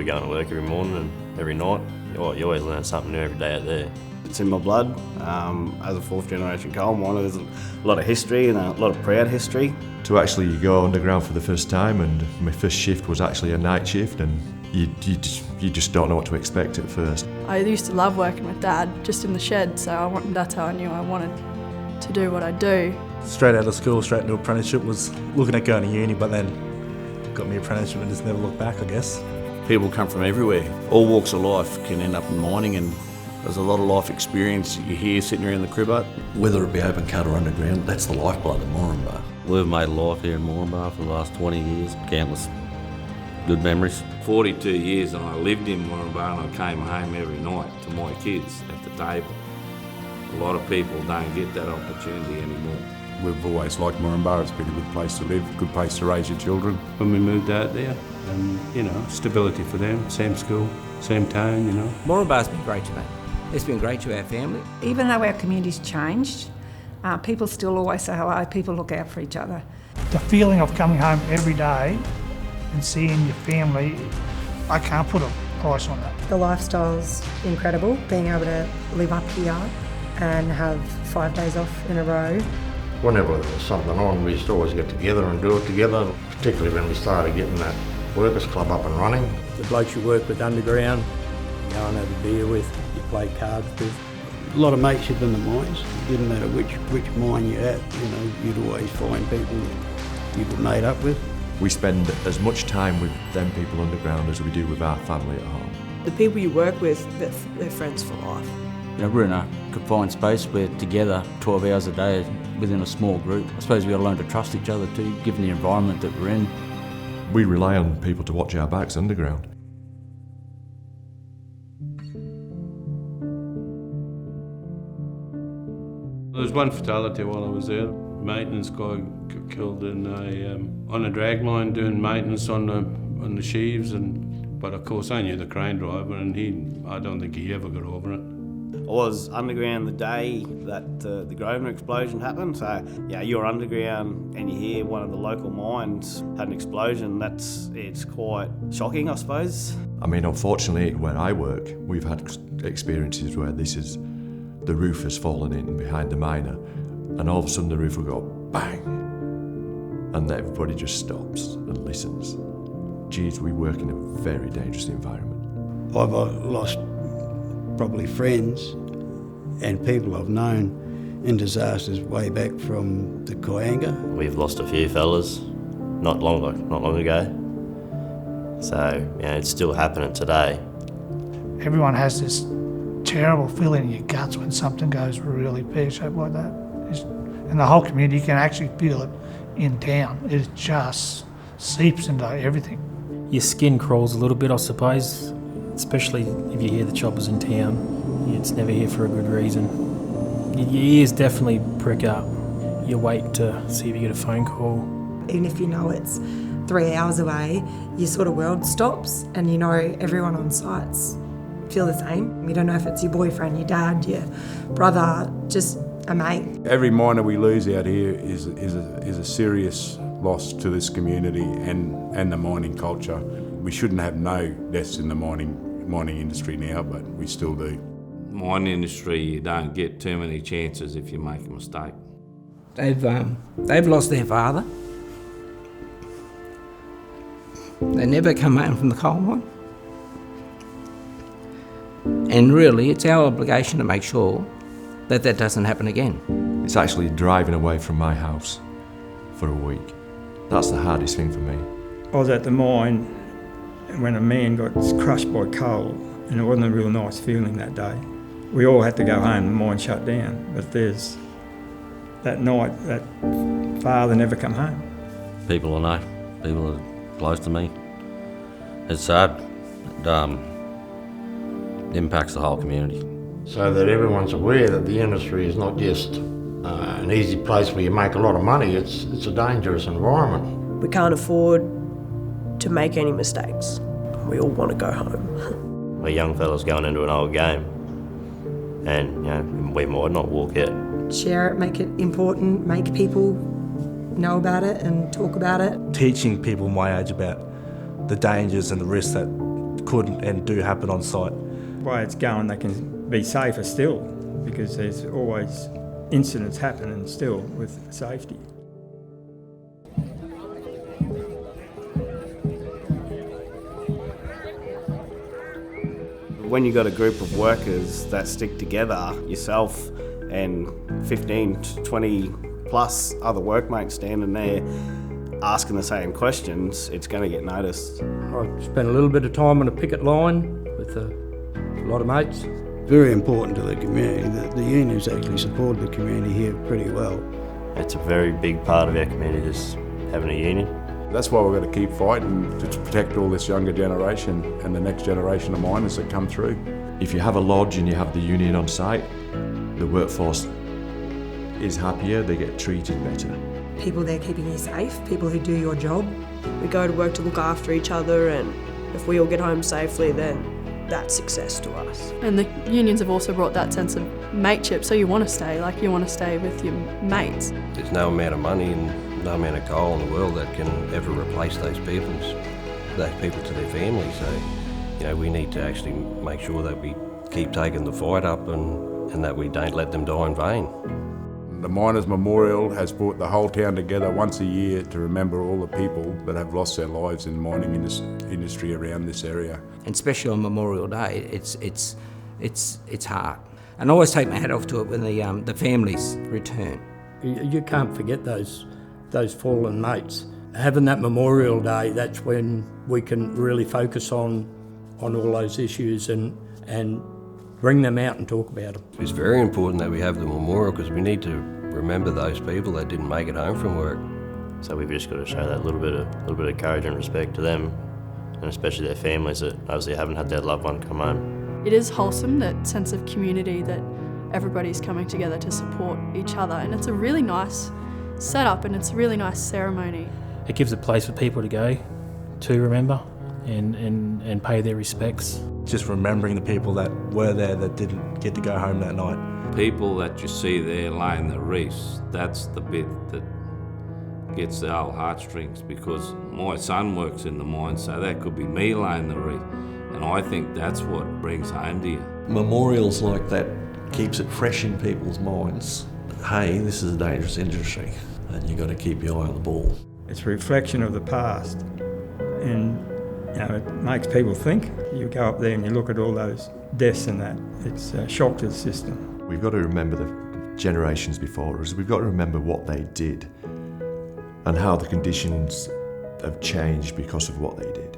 enjoy going to work every morning and every night. You always learn something new every day out there. It's in my blood. As a fourth generation coal miner, there's a lot of history and a lot of proud history. To actually go underground for the first time, and my first shift was actually a night shift, and you just don't know what to expect at first. I used to love working with Dad, just in the shed, so that's how I knew I wanted to do what I do. Straight out of school, straight into apprenticeship, was looking at going to uni, but then got me apprenticeship and just never looked back, I guess. People come from everywhere. All walks of life can end up in mining, and there's a lot of life experience you hear sitting around the crib hut. Whether it be open cut or underground, that's the lifeblood of Moranbah. We've made a life here in Moranbah for the last 20 years, countless good memories. 42 years and I lived in Moranbah, and I came home every night to my kids at the table. A lot of people don't get that opportunity anymore. We've always liked Moranbah. It's been a good place to live, a good place to raise your children. When we moved out there, and stability for them, same school, same town, Moranbah's been great to me. It's been great to our family. Even though our community's changed, people still always say hello, people look out for each other. The feeling of coming home every day and seeing your family, I can't put a price on that. The lifestyle's incredible, being able to live up here and have 5 days off in a row. Whenever there was something on, we used to always get together and do it together, particularly when we started getting that workers club up and running. The blokes you work with underground, you go and have a beer with, you play cards with. A lot of mateship in the mines. It didn't matter which mine you're at, you'd always find people you could mate up with. We spend as much time with them people underground as we do with our family at home. The people you work with, they're friends for life. We're in a confined space, we're together 12 hours a day within a small group. I suppose we've got to learn to trust each other too, given the environment that we're in. We rely on people to watch our backs underground. There was one fatality while I was there. Maintenance guy got killed on a drag line doing maintenance on the sheaves, but of course I knew the crane driver, and I don't think he ever got over it. I was underground the day that the Grosvenor explosion happened, so you're underground and you hear one of the local mines had an explosion. It's quite shocking, I suppose. I mean, unfortunately, where I work, we've had experiences where the roof has fallen in behind the miner, and all of a sudden the roof will go bang, and then everybody just stops and listens. Geez, we work in a very dangerous environment. I've lost probably friends and people I've known in disasters way back from the Kayanga. We've lost a few fellas not long ago. So, it's still happening today. Everyone has this terrible feeling in your guts when something goes really pear-shaped like that. And the whole community, you can actually feel it in town. It just seeps into everything. Your skin crawls a little bit, I suppose, especially if you hear the choppers in town. It's never here for a good reason. Your ears definitely prick up. You wait to see if you get a phone call. Even if you know it's 3 hours away, your sort of world stops, and you know everyone on site's feel the same. You don't know if it's your boyfriend, your dad, your brother, just a mate. Every miner we lose out here is a serious loss to this community and the mining culture. We shouldn't have no deaths in the mining industry now, but we still do. Mining industry, you don't get too many chances if you make a mistake. They've lost their father. They never come home from the coal mine. And really, it's our obligation to make sure that doesn't happen again. It's actually driving away from my house for a week. That's the hardest thing for me. I was at the mine when a man got crushed by coal, and it wasn't a real nice feeling that day. We all had to go home, the mine shut down, but that night, that father never come home. People I know, people that are close to me. It's sad. It impacts the whole community. So that everyone's aware that the industry is not just an easy place where you make a lot of money, it's a dangerous environment. We can't afford to make any mistakes. We all want to go home. We're young fellas going into an old game, and we might not walk out. Share it, make it important, make people know about it and talk about it. Teaching people my age about the dangers and the risks that could and do happen on site. The way it's going, they can be safer still, because there's always incidents happening still with safety. When you've got a group of workers that stick together, yourself and 15 to 20 plus other workmates standing there asking the same questions, it's going to get noticed. I spent a little bit of time on a picket line with a lot of mates. Very important to the community. The unions actually support the community here pretty well. It's a very big part of our community, just having a union. That's why we've got to keep fighting to protect all this younger generation and the next generation of miners that come through. If you have a lodge and you have the union on site, the workforce is happier, they get treated better. People there keeping you safe, people who do your job. We go to work to look after each other, and if we all get home safely, then that's success to us. And the unions have also brought that sense of mateship, so you want to stay, like you want to stay with your mates. There's no amount of money and no amount of coal in the world that can ever replace those people to their families. So, we need to actually make sure that we keep taking the fight up and that we don't let them die in vain. The Miners Memorial has brought the whole town together once a year to remember all the people that have lost their lives in the mining industry around this area. And especially on Memorial Day, it's hard. And I always take my hat off to it when the families return. You can't forget those fallen mates. Having that Memorial Day, that's when we can really focus on all those issues and bring them out and talk about them. It's very important that we have the memorial because we need to remember those people that didn't make it home from work. So we've just got to show that little bit of courage and respect to them, and especially their families that obviously haven't had their loved one come home. It is wholesome, that sense of community, that everybody's coming together to support each other, and it's a really nice setup and it's a really nice ceremony. It gives a place for people to go to remember and pay their respects. Just remembering the people that were there that didn't get to go home that night. People that you see there laying the reefs, that's the bit that gets the old heartstrings, because my son works in the mine, so that could be me laying the reef, and I think that's what brings home to you. Memorials like that keeps it fresh in people's minds. Hey, this is a dangerous industry and you've got to keep your eye on the ball. It's a reflection of the past, and it makes people think. You go up there and you look at all those deaths and that, it's a shock to the system. We've got to remember the generations before us. We've got to remember what they did and how the conditions have changed because of what they did.